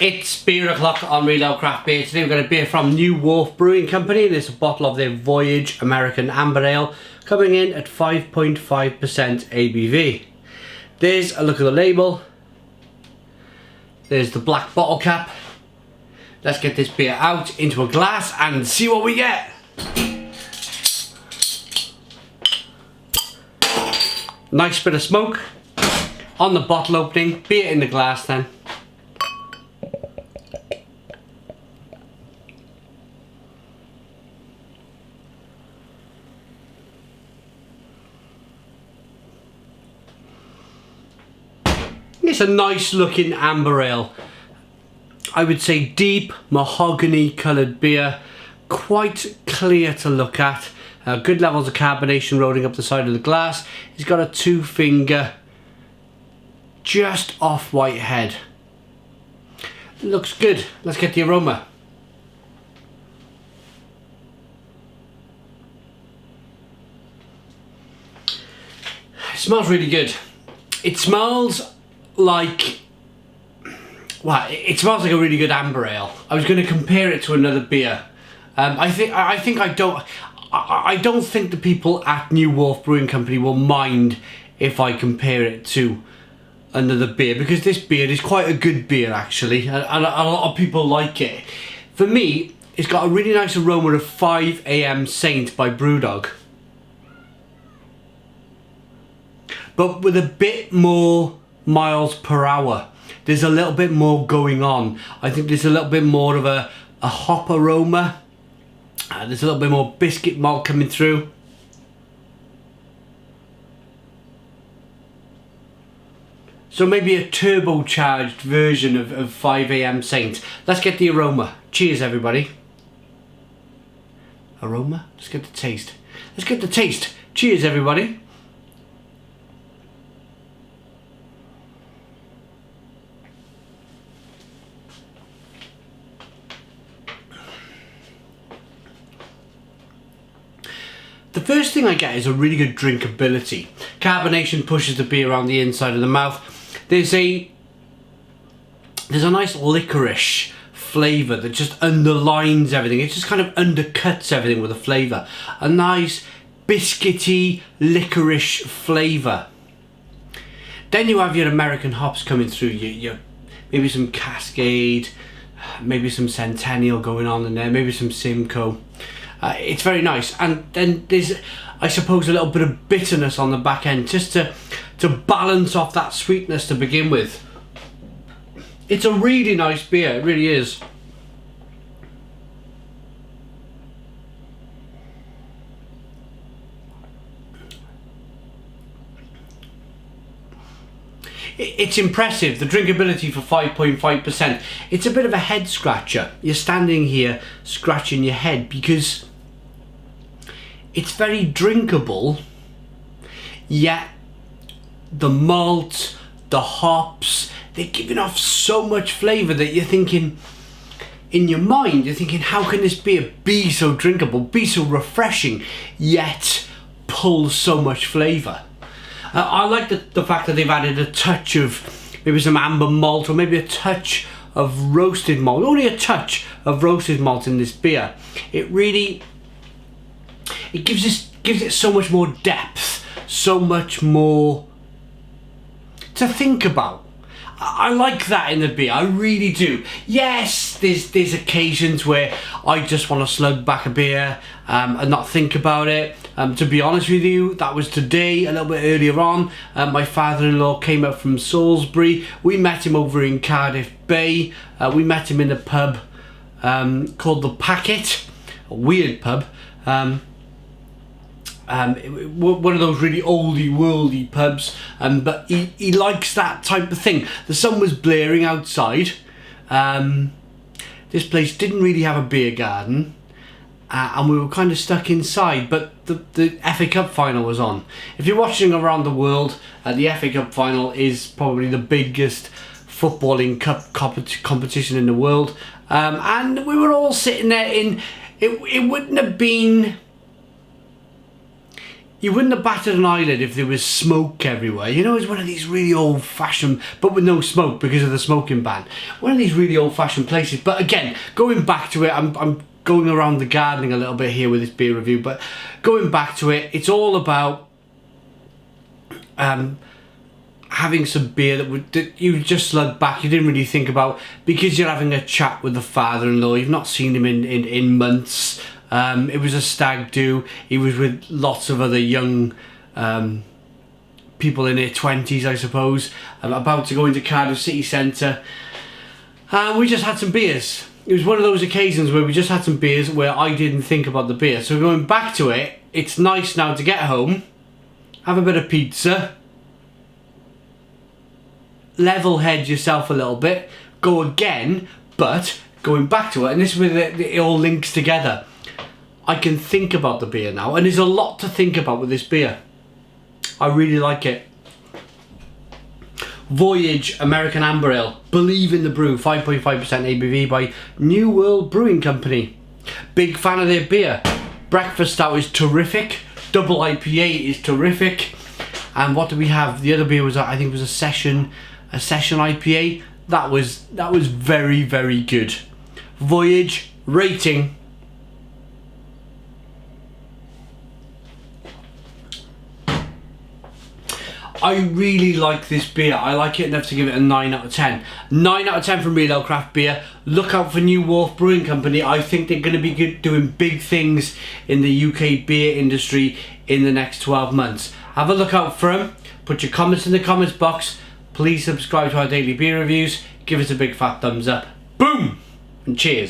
It's beer o'clock on Real Craft Beer. Today we've got a beer from New Wharf Brewing Company, and it's a bottle of their Voyage American Amber Ale, coming in at 5.5% ABV. There's a look at the label. There's the black bottle cap. Let's get this beer out into a glass and see what we get. Nice bit of smoke on the bottle opening. Beer in the glass then. It's a nice looking amber ale. I would say deep mahogany coloured beer, quite clear to look at. Good levels of carbonation rolling up the side of the glass. It's got a 2-finger just off white head. Looks good. Let's get the aroma. It smells really good. It smells like, well, it smells like a really good amber ale. I was going to compare it to another beer. I don't think the people at New Wharf Brewing Company will mind if I compare it to another beer, because this beer is quite a good beer actually, and a lot of people like it. For me, it's got a really nice aroma of 5 AM Saint by Brewdog, but with a bit more miles per hour. There's a little bit more going on. I think there's a little bit more of a hop aroma. There's a little bit more biscuit malt coming through. So maybe a turbocharged version of 5 AM Saint. Let's get the aroma. Cheers everybody. Aroma? Let's get the taste. Let's get the taste. Cheers everybody. The first thing I get is a really good drinkability. Carbonation pushes the beer around the inside of the mouth. There's a nice licorice flavour that just underlines everything. It just kind of undercuts everything with a flavour. A nice biscuity licorice flavour. Then you have your American hops coming through. Your maybe some Cascade, maybe some Centennial going on in there, maybe some Simcoe. It's very nice, and then there's, I suppose, a little bit of bitterness on the back end, just to balance off that sweetness to begin with. It's a really nice beer, it really is. It's impressive, the drinkability for 5.5%. It's a bit of a head scratcher. You're standing here scratching your head because it's very drinkable, yet the malt, the hops, they're giving off so much flavour that you're thinking, in your mind, you're thinking, how can this beer be so drinkable, be so refreshing, yet pull so much flavour? I like the fact that they've added a touch of maybe some amber malt, or maybe a touch of roasted malt, only a touch of roasted malt in this beer. It really, it gives it so much more depth, so much more to think about. I like that in the beer, I really do. Yes, there's occasions where I just want to slug back a beer and not think about it. To be honest with you, that was today, a little bit earlier on. My father-in-law came up from Salisbury. We met him over in Cardiff Bay. We met him in a pub called The Packet, a weird pub. One of those really oldie worldy pubs, but he likes that type of thing. The sun was blaring outside. This place didn't really have a beer garden, and we were kind of stuck inside, but the FA Cup final was on. If you're watching around the world, the FA Cup final is probably the biggest footballing cup competition in the world, and we were all sitting there in, it wouldn't have been you wouldn't have batted an eyelid if there was smoke everywhere. You know, it's one of these really old-fashioned, but with no smoke because of the smoking ban. One of these really old-fashioned places. But again, going back to it, I'm going around the gardening a little bit here with this beer review, but going back to it, it's all about having some beer that you just slugged back, you didn't really think about, because you're having a chat with the father-in-law. You've not seen him in months. It was a stag do. He was with lots of other young people in their 20s, I suppose, about to go into Cardiff city centre. We just had some beers. It was one of those occasions where we just had some beers where I didn't think about the beer. So going back to it, it's nice now to get home, have a bit of pizza, level head yourself a little bit, go again, but going back to it, and this is where it all links together. I can think about the beer now, and there's a lot to think about with this beer. I really like it. Voyage American Amber Ale, Believe in the Brew, 5.5% ABV by New World Brewing Company. Big fan of their beer. Breakfast stout is terrific. Double IPA is terrific. And what do we have? The other beer was, I think it was a session IPA. That was very, very good. Voyage rating. I really like this beer. I like it enough to give it a 9 out of 10. 9 out of 10 from Real Ale Craft Beer. Look out for New Wharf Brewing Company. I think they're going to be doing big things in the UK beer industry in the next 12 months. Have a look out for them. Put your comments in the comments box. Please subscribe to our daily beer reviews. Give us a big fat thumbs up. Boom! And cheers.